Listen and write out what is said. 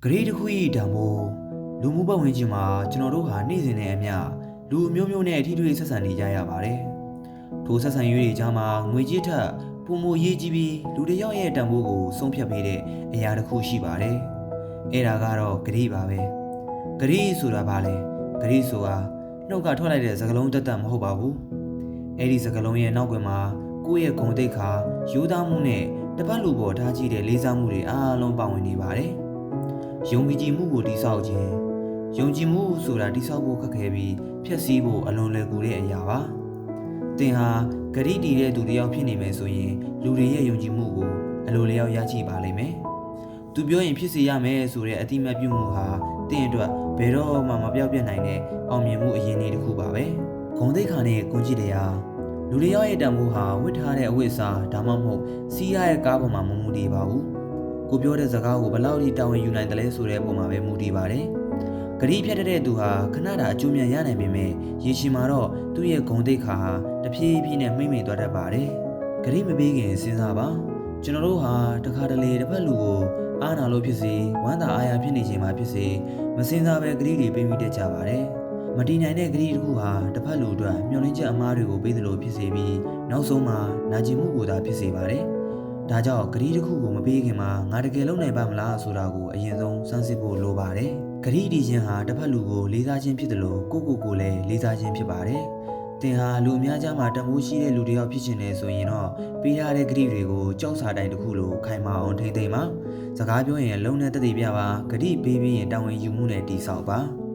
ဂရေတစ်ခုဤတံမိုးလူမှုပတ်ဝန်းကျင်မှာကျွန်တော်တို့ဟာနေ့စဉ်နဲ့အမျှလူမျိုးမျိုးနဲ့အထီးထွေဆက်ဆံနေကြရပါတယ်။ထိုဆက်ဆံရေးတွေကြားမှာငွေကြေးထက်ပုံမရေးကြီးပြီးလူတစ်ယောက်ရဲ့တံမိုးကိုဆုံးဖြတ်ပေးတဲ့အရာတစ်ခုရှိပါတယ်။အဲ့ဒါကတော့ဂရေပါပဲ။ဂရေဆိုတာဘာလဲ။ဂရေဆိုတာနှုတ်ကထွက်လိုက်တဲ့စကားလုံးတတ်မဟုတ်ပါဘူး။အဲ့ဒီစကားလုံးရဲ့နောက်ကွယ်မှာကိုယ့်ရဲ့ဂုဏ်သိက္ခာရိုးသားမှုနဲ့တပတ်လူပေါ်ထားကြည့်တဲ့လေးစားမှုတွေအားလုံးပါဝင်နေပါတယ်။ယုံကြည်မှုကိုတည်ဆောက်ခြင်းယုံကြည်မှုဆိုတာတည်ဆောက်ဖို့ခက်ခဲပြီးဖျက်ဆီးဖို့အလွန်လွယ်ကူတဲ့အရာပါသင်ဟာဂရိတည်တဲ့သူတစ်ယောက်ဖြစ်နေမယ်ဆိုရင်လူတွေရဲ့ယုံကြည်မှုကိုအလိုလျောက်ရရှိပါလိမ့်မယ်သူပြောရင်ဖြစ်စေရမယ်ဆိုတဲ့အတိမတ်ပြုမှုဟာသင်အတွက်ဘယ်တော့မှမပြောက်ပြတ်နိုင်တဲ့အောင်မြင်မှုအရင်လေးတစ်ခုပါပဲဂုဏ်သိက္ခာနဲ့ဂုဏ်ကြည်တရားလူတစ်ယောက်ရဲ့တန်ဖိုးဟာဝတ်ထားတဲ့အဝတ်အစားဒါမှမဟုတ်စီးရတဲ့ကားပေါ်မှာမမူတည်ပါဘူးကိုပြောတဲ့စကားကိုဘယ်လောက်ထိတာဝန်ယူနိုင်တယ်လဲဆိုတဲ့ပုံမှာပဲမူတည်ပါတယ်။ဂရိဖြတ်တဲ့သူဟာခဏတာအကျိုးမြတ်ရနိုင်ပေမဲ့ရေရှည်မှာတော့သူ့ရဲ့ဂုဏ်သိက္ခာဟာတဖြည်းဖြည်းနဲ့မှိမ့်မိန်သွားတတ်ပါတယ်။ဂရိမပေးခင်စဉ်းစားပါ။ကျွန်တော်တို့ဟာတခါတလေတစ်ဖက်လူကိုအားနာလို့ဖြစ်စေဝမ်းသာအားရဖြစ်နေချိန်မှာဖြစ်စေမစင်စားပဲဂရိတွေပေးမိတတ်ကြပါတယ်။မတည်နိုင်တဲ့ဂရိတစ်ခုဟာတစ်ဖက်လူအတွက်မျှော်လင့်ချက်အမှားတွေကိုပေးသလိုဖြစ်စေပြီးနောက်ဆုံးမှာနာကျင်မှုကိုသာဖြစ်စေပါတယ်။ဒါကြောင့်ဂရီတစ်ခုကိုမပေးခင်မှာငါတကယ်လုပ်နိုင်ပါမလားဆိုတာကိုအရင်ဆုံးစမ်းစစ်ဖို့လိုပါတယ်။ဂရီဒီချင်းဟာတစ်ဖက်လူကိုလေးစားခြင်းဖြစ်တယ်လို့ကိုလည်းလေးစားခြင်းဖြစ်ပါတယ်။သင်ဟာလူအများကြားမှာတမိုးရှိတဲ့လူတစ်ယောက်ဖြစ်ချင်တယ်ဆိုရင်တော့ပေးရတဲ့ဂရီတွေကိုကြောက်စာတိုင်းတစ်ခုလိုခိုင်မာအောင်ထိမ့်သိမ့်ပါ။စကားပြောရင်လုံးနဲ့တည်တည်ပြပါဂရီပေးပြီးရင်တာဝန်ယူမှုနဲ့တည်ဆောက်ပါ။